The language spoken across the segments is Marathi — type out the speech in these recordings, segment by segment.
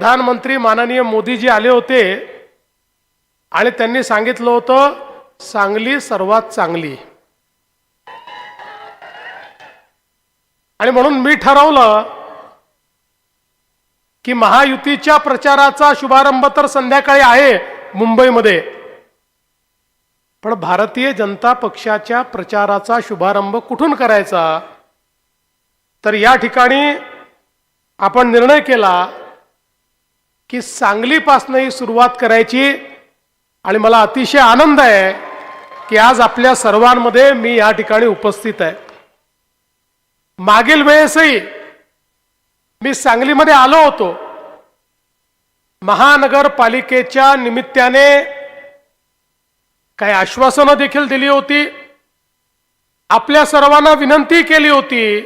प्रधानमंत्री माननीय मोदीजी आले होते आणि त्यांनी सांगितलं होतं सांगली सर्वात चांगली। आणि म्हणून मी ठरवलं की महायुतीच्या प्रचाराचा शुभारंभ तर संध्याकाळी आहे मुंबईमध्ये, पण भारतीय जनता पक्षाच्या प्रचाराचा शुभारंभ कुठून करायचा। तर या ठिकाणी आपण निर्णय केला की सांगलीपासून ही सुरुवात करायची। आणि मला अतिशय आनंद आहे की आज आपल्या सर्वांमध्ये मी या ठिकाणी उपस्थित आहे। मागील वेळेसही मी सांगलीमध्ये आलो होतो। महानगरपालिकेच्या निमित्ताने काही आश्वासनं देखील दिली होती। आपल्या सर्वांना विनंती केली होती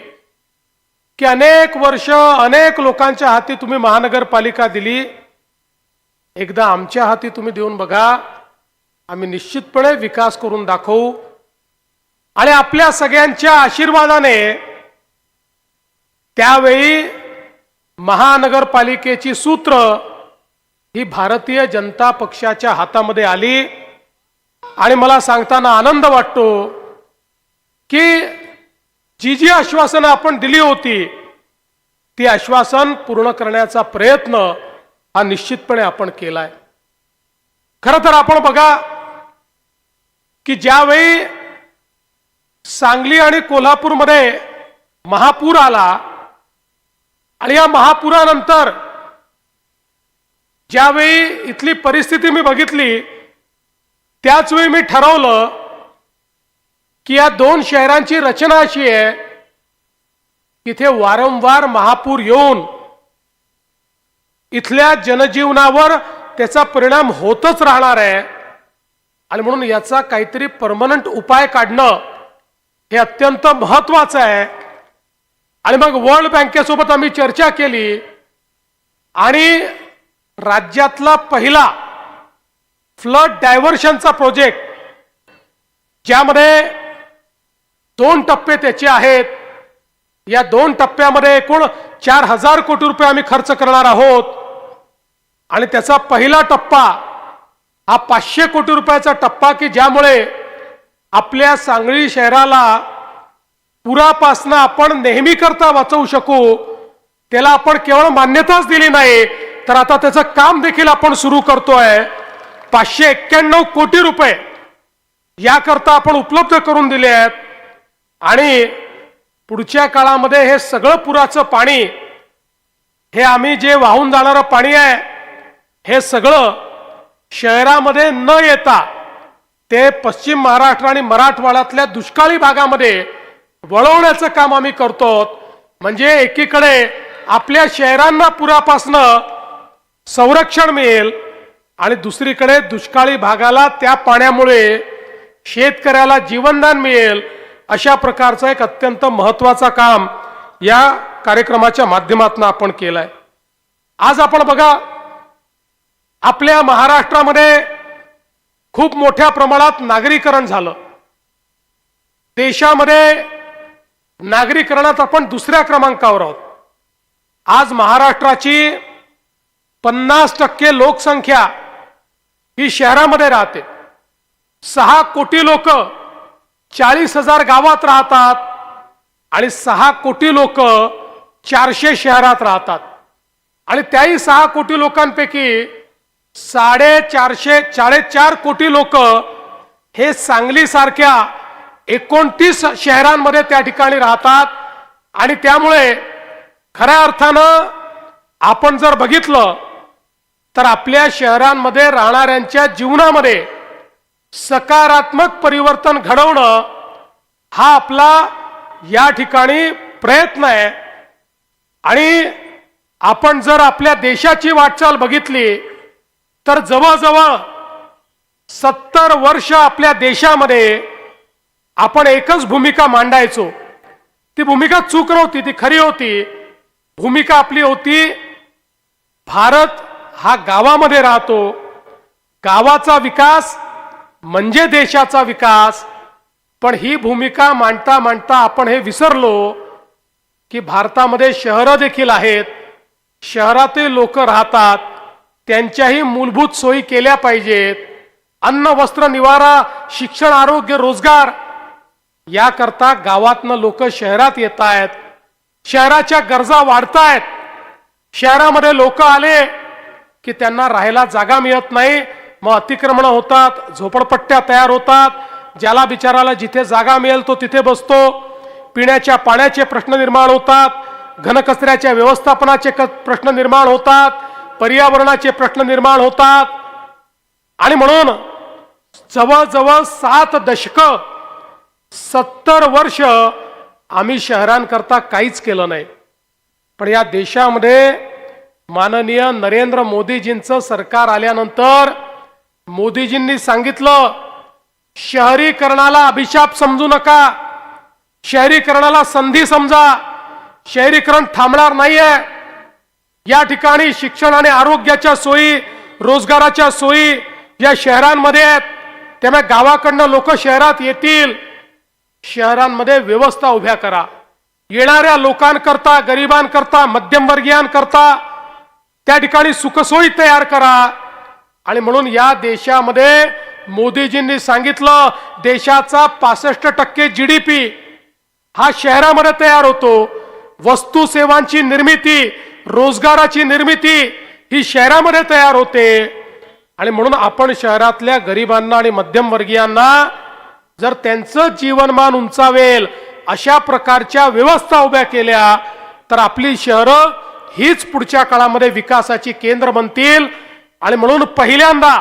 की अनेक वर्ष अनेक लोकांच्या हाती तुम्ही महानगरपालिका दिली, एकदा आमच्या हाती तुम्ही देऊन बघा, आम्ही निश्चितपणे विकास करून दाखवू। आणि आपल्या सगळ्यांच्या आशीर्वादाने त्यावेळी महानगरपालिकेची सूत्र ही भारतीय जनता पक्षाच्या हातामध्ये आली। आणि मला सांगताना आनंद वाटतो की जी जी आश्वासनं आपण दिली होती ती आश्वासन पूर्ण करण्याचा प्रयत्न हा निश्चितपणे आपण केलाय। खरं तर आपण बघा की ज्यावेळी सांगली आणि कोल्हापूरमध्ये महापूर आला आणि या महापुरानंतर ज्यावेळी इथली परिस्थिती मी बघितली त्याच वेळी मी ठरवलं की या दोन शहरांची रचना अशी आहे तिथे वारंवार महापूर येऊन इथल्या जनजीवनावर त्याचा परिणाम होतच राहणार आहे। आणि म्हणून याचा काहीतरी परमनंट उपाय काढणं हे अत्यंत महत्त्वाचं आहे। आणि मग वर्ल्ड बँकेसोबत आम्ही चर्चा केली आणि राज्यातला पहिला फ्लड डायव्हर्शनचा प्रोजेक्ट ज्यामध्ये 2 टप्पे त्याचे आहेत, या 2 टप्प्यामध्ये एकूण 4000 कोटी रुपये आम्ही खर्च करणार आहोत। आणि त्याचा पहिला टप्पा हा 500 कोटी रुपयाचा टप्पा की ज्यामुळे आपल्या सांगली शहराला पुरापासून आपण नेहमी करता वाचवू शकू। त्याला आपण केवळ मान्यताच दिली नाही तर आता त्याचं काम देखील आपण सुरू करतोय। 591 कोटी रुपये याकरता आपण उपलब्ध करून दिले आहेत। आणि पुढच्या काळामध्ये हे सगळं पुराचं पाणी हे आम्ही जे वाहून जाणारं पाणी आहे हे सगळं शहरामध्ये न येता ते पश्चिम महाराष्ट्र आणि मराठवाड्यातल्या दुष्काळी भागामध्ये वळवण्याचं काम आम्ही करतो। म्हणजे एकीकडे आपल्या शहरांना पुरापासून संरक्षण मिळेल आणि दुसरीकडे दुष्काळी भागाला त्या पाण्यामुळे शेतकऱ्याला जीवनदान मिळेल। अशा प्रकारचं एक अत्यंत महत्त्वाचं काम या कार्यक्रमाच्या माध्यमातून आपण केलंय। आज आपण बघा आपल्या महाराष्ट्रामध्ये खूप मोठ्या प्रमाणात नागरीकरण झालं। देशामध्ये नागरीकरणात आपण दुसऱ्या क्रमांकावर आहोत। आज महाराष्ट्राची 50% लोकसंख्या ही शहरामध्ये राहते। 6 कोटी लोक 40,000 गावात राहतात आणि 6 कोटी लोक 400 शहरात राहतात। आणि त्याही 6 कोटी लोकांपैकी 4.5 कोटी लोक हे सांगली सारख्या 29 शहरांमध्ये त्या ठिकाणी राहतात। आणि त्यामुळे खऱ्या अर्थानं आपण जर बघितलं तर आपल्या शहरांमध्ये राहणाऱ्यांच्या जीवनामध्ये सकारात्मक परिवर्तन घडवणं हा आपला या ठिकाणी प्रयत्न आहे। आणि आपण जर आपल्या देशाची वाटचाल बघितली तर जवळजवळ 70 वर्ष आपल्या देशामध्ये आपण एकच भूमिका मांडायचो। ती भूमिका चूक नव्हती, ती खरी होती। भूमिका आपली होती भारत हा गावामध्ये राहतो, गावाचा विकास म्हणजे देशाचा विकास। पण ही भूमिका मांडता मांडता आपण हे विसरलो की भारतामध्ये शहरं देखील आहेत, शहरातील लोक राहतात त्यांच्याही मूलभूत सोयी केल्या पाहिजेत. अन्न वस्त्र निवारा शिक्षण आरोग्य रोजगार याकरता गावातनं लोक शहरात येत आहेत. शहराच्या गरजा वाढतायत. शहरामध्ये लोक आले की त्यांना राहायला जागा मिळत नाही. मग अतिक्रमण होतात, झोपडपट्ट्या तयार होतात. ज्याला बिचाराला जिथे जागा मिळेल तो तिथे बसतो. पिण्याच्या पाण्याचे प्रश्न निर्माण होतात. घनकचऱ्याच्या व्यवस्थापनाचे प्रश्न निर्माण होतात. पर्यावरणाचे प्रश्न निर्माण होतात. आणि म्हणून जवळजवळ 7 दशकं 70 वर्ष आम्ही शहरांकरता काहीच केलं नाही. पण या देशामध्ये माननीय नरेंद्र मोदीजींचं सरकार आल्यानंतर मोदीजींनी सांगितलं, शहरीकरणाला अभिशाप समजू नका, शहरीकरणाला संधी समजा. शहरीकरण थांबणार नाहीये. या ठिकाणी शिक्षण आणि आरोग्याच्या सोयी, रोजगाराच्या सोयी या शहरांमध्ये आहेत. त्यामुळे गावाकडनं लोक शहरात येतील. शहरांमध्ये व्यवस्था उभ्या करा. येणाऱ्या लोकांकरता, गरिबांकरता, मध्यमवर्गीयांकरता त्या ठिकाणी सुखसोयी तयार करा. आणि म्हणून या देशामध्ये मोदीजींनी सांगितलं, देशाचा 65% GDP हा शहरामध्ये तयार होतो. वस्तू सेवांची निर्मिती, रोजगाराची निर्मिती ही शहरामध्ये तयार होते. आणि म्हणून आपण शहरातल्या गरिबांना आणि मध्यमवर्गीयांना जर त्यांचं जीवनमान उंचावेल अशा प्रकारच्या व्यवस्था उभ्या केल्या तर आपली शहरं हीच पुढच्या काळामध्ये विकासाची केंद्र बनतील. आणि म्हणून पहिल्यांदा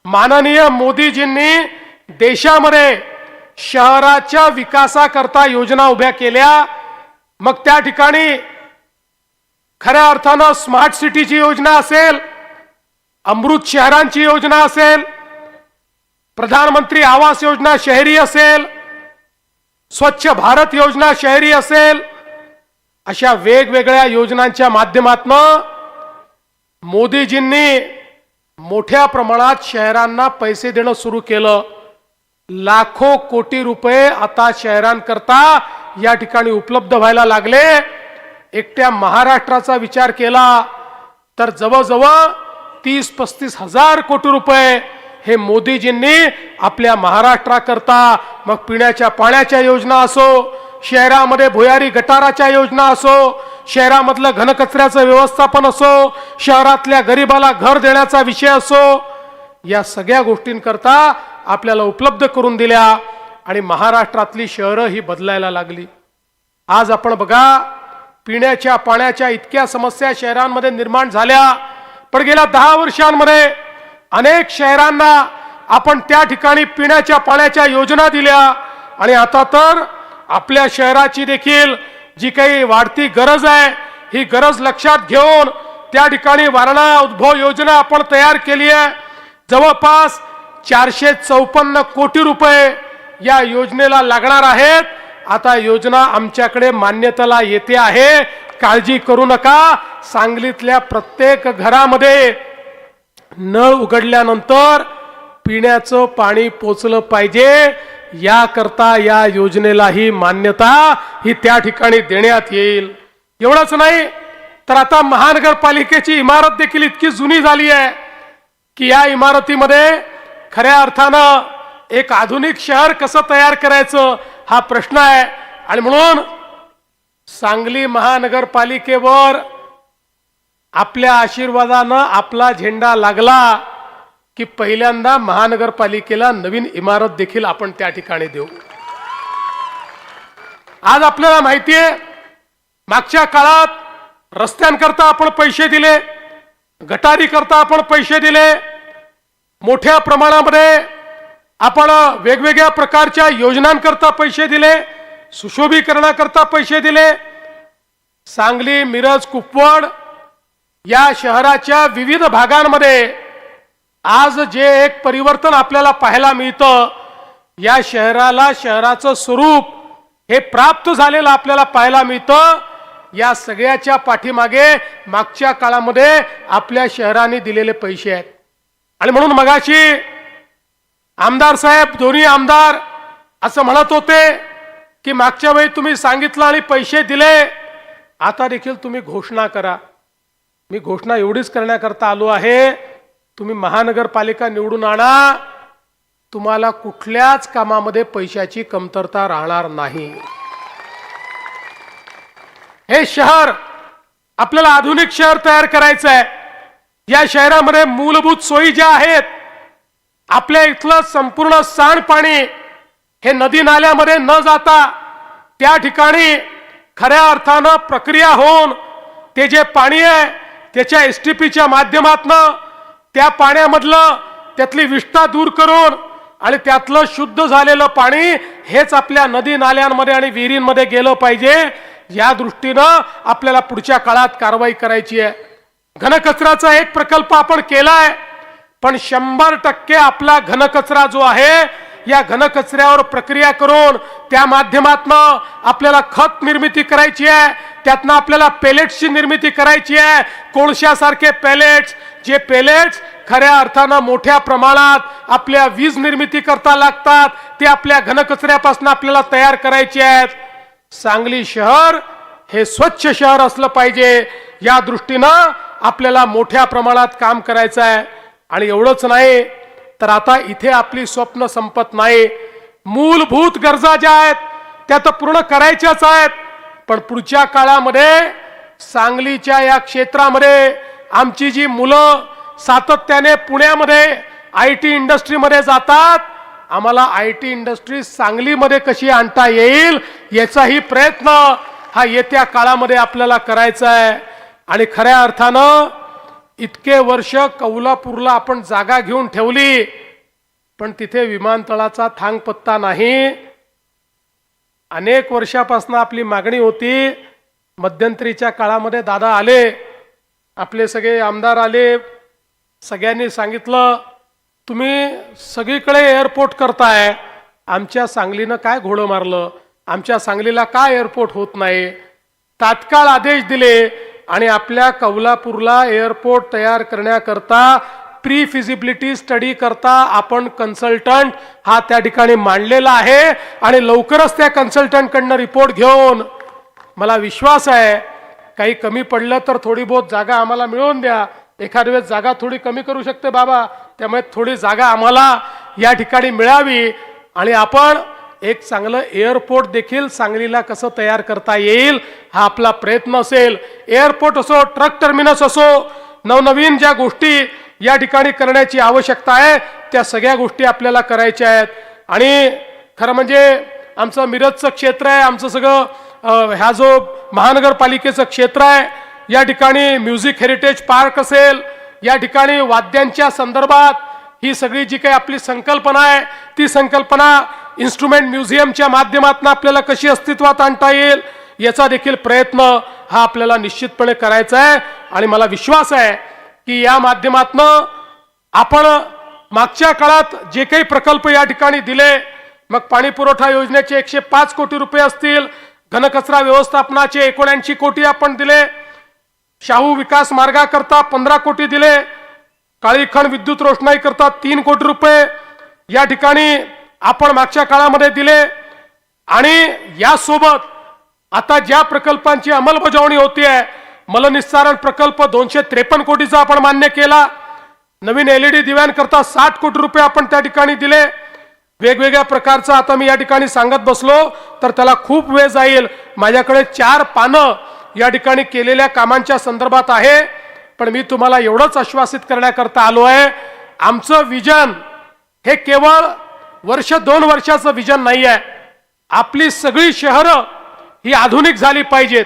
माननीय मोदीजींनी देशामध्ये शहराच्या विकासाकरता योजना उभ्या केल्या. मग त्या ठिकाणी खऱ्या अर्थानं स्मार्ट सिटीची योजना असेल, अमृत शहरांची योजना असेल, प्रधानमंत्री आवास योजना शहरी असेल, स्वच्छ भारत योजना शहरी असेल, अशा वेगवेगळ्या योजनांच्या माध्यमातून मोदीजींनी मोठ्या प्रमाणात शहरांना पैसे देणं सुरू केलं. लाखो कोटी रुपये आता शहरांकरता या ठिकाणी उपलब्ध व्हायला लागले. एकट्या महाराष्ट्राचा विचार केला तर जवळजवळ 30-35 हजार कोटी रुपये हे मोदीजींनी आपल्या महाराष्ट्राकरता, मग पिण्याच्या पाण्याच्या योजना असो, शहरामध्ये भुयारी गटाराच्या योजना असो, शहरामधलं घनकचऱ्याचं व्यवस्थापन असो, शहरातल्या गरिबाला घर देण्याचा विषय असो, या सगळ्या गोष्टींकरता आपल्याला उपलब्ध करून दिल्या. आणि महाराष्ट्रातली शहरं ही बदलायला लागली. आज आपण बघा, पिण्याच्या पाण्याच्या इतक्या समस्या शहरांमध्ये निर्माण झाल्या. पण गेल्या 10 वर्षांमध्ये अनेक शहरांना आपण त्या ठिकाणी पिण्याच्या पाण्याच्या योजना दिल्या. आणि आता तर आपल्या शहराची देखील जी काही वाढती गरज आहे ही गरज लक्षात घेऊन त्या ठिकाणी वारणा उद्भव योजना आपण तयार केली आहे. जवळपास 454 कोटी रुपये या योजनेला लागणार आहेत. आता योजना आमच्याकडे मान्यतेला येते आहे. काळजी करू नका. सांगलीतल्या प्रत्येक घरामध्ये नळ उघडल्यानंतर पिण्याचं पाणी पोचलं पाहिजे. याकरता या योजनेलाही मान्यता ही त्या ठिकाणी देण्यात येईल. एवढंच नाही तर आता महानगरपालिकेची इमारत देखील इतकी जुनी झाली आहे की या इमारतीमध्ये खऱ्या अर्थानं एक आधुनिक शहर कसं तयार करायचं हा प्रश्न आहे. आणि म्हणून सांगली महानगरपालिकेवर आपल्या आशीर्वादानं आपला झेंडा लागला की पहिल्यांदा महानगरपालिकेला नवीन इमारत देखील आपण त्या ठिकाणी देऊ. आज आपल्याला माहिती आहे, मागच्या काळात रस्त्यांकरता आपण पैसे दिले, गटारीकरता आपण पैसे दिले, मोठ्या प्रमाणामध्ये आपण वेगवेगळ्या प्रकारच्या योजनांकरता पैसे दिले, सुशोभीकरणाकरता पैसे दिले. सांगली, मिरज, कुपवाड या शहराच्या विविध भागांमध्ये आज जे एक परिवर्तन आपल्याला पाहायला मिळतं, या शहराला शहराचं स्वरूप हे प्राप्त झालेलं आपल्याला पाहायला मिळतं. या सगळ्याच्या पाठीमागे मागच्या काळामध्ये आपल्या शहराने दिलेले पैसे आहेत. आणि म्हणून मगाशी आमदार साहेब, दोन्ही आमदार असं म्हणत होते की मागच्या वेळी तुम्ही सांगितलं आणि पैसे दिले, आता देखील तुम्ही घोषणा करा. मी घोषणा एवढीच करण्याकरता आलो आहे, तुम्ही महानगरपालिका निवडून आणा, तुम्हाला कुठल्याच कामामध्ये पैशाची कमतरता राहणार नाही. हे शहर आपल्याला आधुनिक शहर तयार करायचं आहे. या शहरामध्ये मूलभूत सोयी ज्या आहेत, आपल्या इथलं संपूर्ण सांडपाणी हे नदी नाल्यामध्ये न जाता त्या ठिकाणी खऱ्या अर्थानं प्रक्रिया होऊन ते जे पाणी आहे त्याच्या एसटीपीच्या माध्यमातून त्या पाण्यामधलं त्यातली विष्ठा दूर करून आणि त्यातलं शुद्ध झालेलं पाणी हेच आपल्या नदी नाल्यांमध्ये आणि विहिरींमध्ये गेलं पाहिजे. या दृष्टीनं आपल्याला पुढच्या काळात कारवाई करायची आहे. घनकचऱ्याचा एक प्रकल्प आपण केलाय, पण 100% आपला घनकचरा जो आहे या घनकचऱ्यावर प्रक्रिया करून त्या माध्यमातून आपल्याला खत निर्मिती करायची आहे. त्यातनं आपल्याला पेलेट्सची निर्मिती करायची आहे. कोळशासारखे पेलेट्स, जे पेलेट्स खऱ्या अर्थानं मोठ्या प्रमाणात आपल्या वीज निर्मिती करता लागतात, ते आपल्या घनकचऱ्यापासून आपल्याला तयार करायचे आहेत. सांगली शहर हे स्वच्छ शहर असलं पाहिजे, या दृष्टीनं आपल्याला मोठ्या प्रमाणात काम करायचं आहे. आणि एवढंच नाही तर आता इथे आपली स्वप्न संपत नाही. मूलभूत गरजा ज्या आहेत त्या तर पूर्ण करायच्याच आहेत, पण पुढच्या काळामध्ये सांगलीच्या या क्षेत्रामध्ये आमची जी मुलं सातत्याने पुण्यामध्ये IT इंडस्ट्रीमध्ये जातात, आम्हाला IT इंडस्ट्री सांगलीमध्ये कशी आणता येईल याचाही प्रयत्न हा येत्या काळामध्ये आपल्याला करायचा आहे. आणि खऱ्या अर्थानं इतके वर्ष कौलापूरला आपण जागा घेऊन ठेवली, पण तिथे विमानतळाचा थांगपत्ता नाही. अनेक वर्षापासून आपली मागणी होती. मध्यंतरीच्या काळामध्ये दादा आले, आपले सगळे आमदार आले, सगळ्यांनी सांगितलं तुम्ही सगळीकडे एअरपोर्ट करताय, आमच्या सांगलीनं काय घोडं मारलं, आमच्या सांगलीला काय एअरपोर्ट होत नाही. तात्काळ आदेश दिले आणि आपल्या कौलापूरला एअरपोर्ट तयार करण्याकरता प्री फिजिबिलिटी स्टडी करता आपण कन्सल्टंट हा त्या ठिकाणी मांडलेला आहे. आणि लवकरच त्या कन्सल्टंटकडनं रिपोर्ट घेऊन, मला विश्वास आहे काही कमी पडलं तर थोडी बहुत जागा आम्हाला मिळवून द्या. एखाद्या वेळेस जागा थोडी कमी करू शकते बाबा, त्यामुळे थोडी जागा आम्हाला या ठिकाणी मिळावी आणि आपण एक चांगलं एअरपोर्ट देखील सांगलीला कसं तयार करता येईल हा आपला प्रयत्न असेल. एअरपोर्ट असो, ट्रक टर्मिनस असो, नवनवीन ज्या गोष्टी या ठिकाणी करण्याची आवश्यकता आहे त्या सगळ्या गोष्टी आपल्याला करायच्या आहेत. आणि खरं म्हणजे आमचं मिरजचं क्षेत्र आहे, आमचं सगळं ह्या जो महानगरपालिकेचं क्षेत्र आहे, या ठिकाणी म्युझिक हेरिटेज पार्क असेल, या ठिकाणी वाद्यांच्या संदर्भात ही सगळी जी काही आपली संकल्पना आहे ती संकल्पना इन्स्ट्रुमेंट म्युझियमच्या माध्यमातून आपल्याला कशी अस्तित्वात आणता येईल याचा देखील प्रयत्न हा आपल्याला निश्चितपणे करायचा आहे. आणि मला विश्वास आहे की या माध्यमातून आपण मागच्या काळात जे काही प्रकल्प या ठिकाणी दिले, मग पाणी पुरवठा योजनेचे 105 कोटी रुपये असतील, घनकचरा व्यवस्थापनाचे 79 कोटी आपण दिले, शाहू विकास मार्गाकरता 15 कोटी दिले, काळीखंड विद्युत रोषणाई करता 3 कोटी रुपये या ठिकाणी आपण मागच्या काळामध्ये दिले. आणि यासोबत आता ज्या प्रकल्पांची अंमलबजावणी होती आहे, मलनिस्सारण प्रकल्प 253 कोटीचा आपण मान्य केला, नवीन LED दिव्यांकरता 60 कोटी रुपये आपण त्या ठिकाणी दिले. वेगवेगळ्या प्रकारचा आता मी या ठिकाणी सांगत बसलो तर त्याला खूप वेळ जाईल. माझ्याकडे 4 पानं या ठिकाणी केलेल्या कामांच्या संदर्भात आहे, पण मी तुम्हाला एवढंच आश्वासित करण्याकरता आलो आहे, आमचं विजन हे केवळ वर्ष 2 वर्षाचं विजन नाही आहे. आपली सगळी शहरं ही आधुनिक झाली पाहिजेत.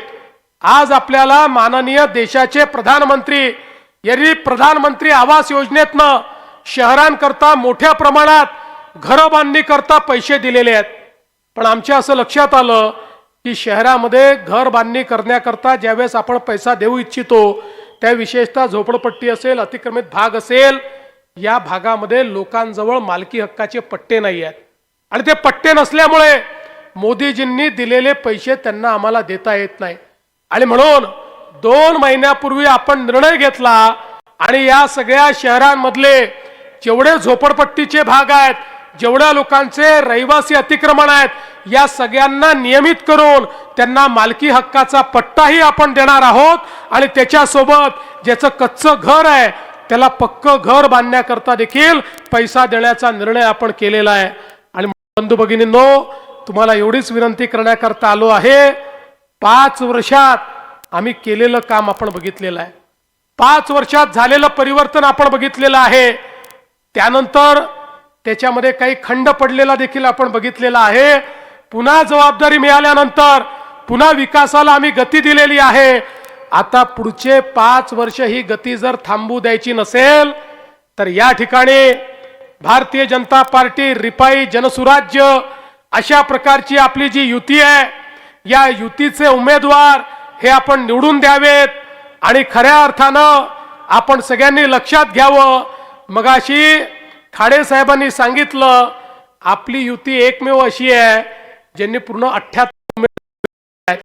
आज आपल्याला माननीय देशाचे प्रधानमंत्री यांनी प्रधानमंत्री आवास योजनेतनं शहरांकरता मोठ्या प्रमाणात घरं बांधणी करता पैसे दिलेले आहेत. पण आमच्या असं लक्षात आलं की शहरामध्ये घर बांधणी करण्याकरता ज्यावेळेस आपण पैसा देऊ इच्छितो त्या विशेषतः झोपडपट्टी असेल, अतिक्रमित भाग असेल, या भागामध्ये लोकांजवळ मालकी हक्काचे पट्टे नाही आहेत. आणि ते पट्टे नसल्यामुळे मोदीजींनी दिलेले पैसे त्यांना आम्हाला देता येत नाही. आणि म्हणून 2 महिन्यापूर्वी आपण निर्णय घेतला आणि या सगळ्या शहरांमधले जेवढे झोपडपट्टीचे भाग आहेत, जेवढ्या लोकांचे रहिवासी अतिक्रमण आहेत या सगळ्यांना नियमित करून त्यांना मालकी हक्काचा पट्टाही आपण देणार आहोत आणि त्याच्यासोबत ज्याचं कच्चं घर आहे त्याला पक्क घर बांधण्याकरता देखील पैसा देण्याचा निर्णय आपण केलेला आहे। आणि बंधू भगिनींनो, तुम्हाला एवढीच विनंती करण्याकरता आलो आहे, 5 वर्षात आम्ही केलेलं काम आपण बघितलेलं आहे, 5 वर्षात झालेलं परिवर्तन आपण बघितलेलं आहे, त्यानंतर त्याच्यामध्ये काही खंड पडलेला देखील आपण बघितलेला आहे। पुन्हा जबाबदारी मिळाल्यानंतर पुन्हा विकासाला आम्ही गती दिलेली आहे। आता पुढचे 5 वर्ष ही गती जर थांबू द्यायची नसेल तर या ठिकाणी भारतीय जनता पार्टी, रिपाई, जनसुराज्य अशा प्रकारची आपली जी युती आहे या युतीचे उमेदवार हे आपण निवडून द्यावेत आणि खऱ्या अर्थानं आपण सगळ्यांनी लक्षात घ्यावं। मगाशी खाडे साहेबांनी सांगितलं आपली युती एकमेव अशी आहे ज्यांनी पूर्ण 78 उमेदवार आहेत,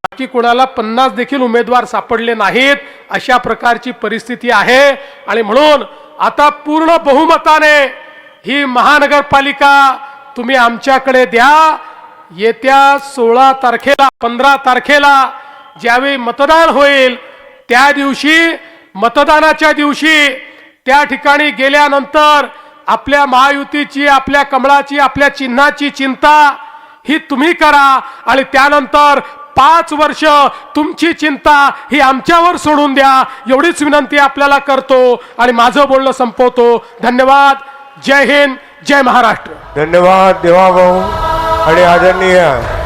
बाकी कोणाला 50 देखील उमेदवार सापडले नाहीत, अशा प्रकारची परिस्थिती आहे। आणि म्हणून आता पूर्ण बहुमताने ही महानगरपालिका तुम्ही आमच्याकडे द्या। येत्या 16 तारखेला 15 तारखेला ज्यावेळी मतदान होईल त्या दिवशी, मतदानाच्या दिवशी त्या ठिकाणी गेल्यानंतर आपल्या महायुतीची, आपल्या कमळाची, आपल्या चिन्हाची चिंता ही तुम्ही करा आणि त्यानंतर 5 वर्ष तुमची चिंता ही आमच्यावर सोडून द्या, एवढीच विनंती आपल्याला करतो आणि माझं बोलणं संपवतो। धन्यवाद। जय हिंद, जय महाराष्ट्र। धन्यवाद देवाभाऊ आणि आदरणीय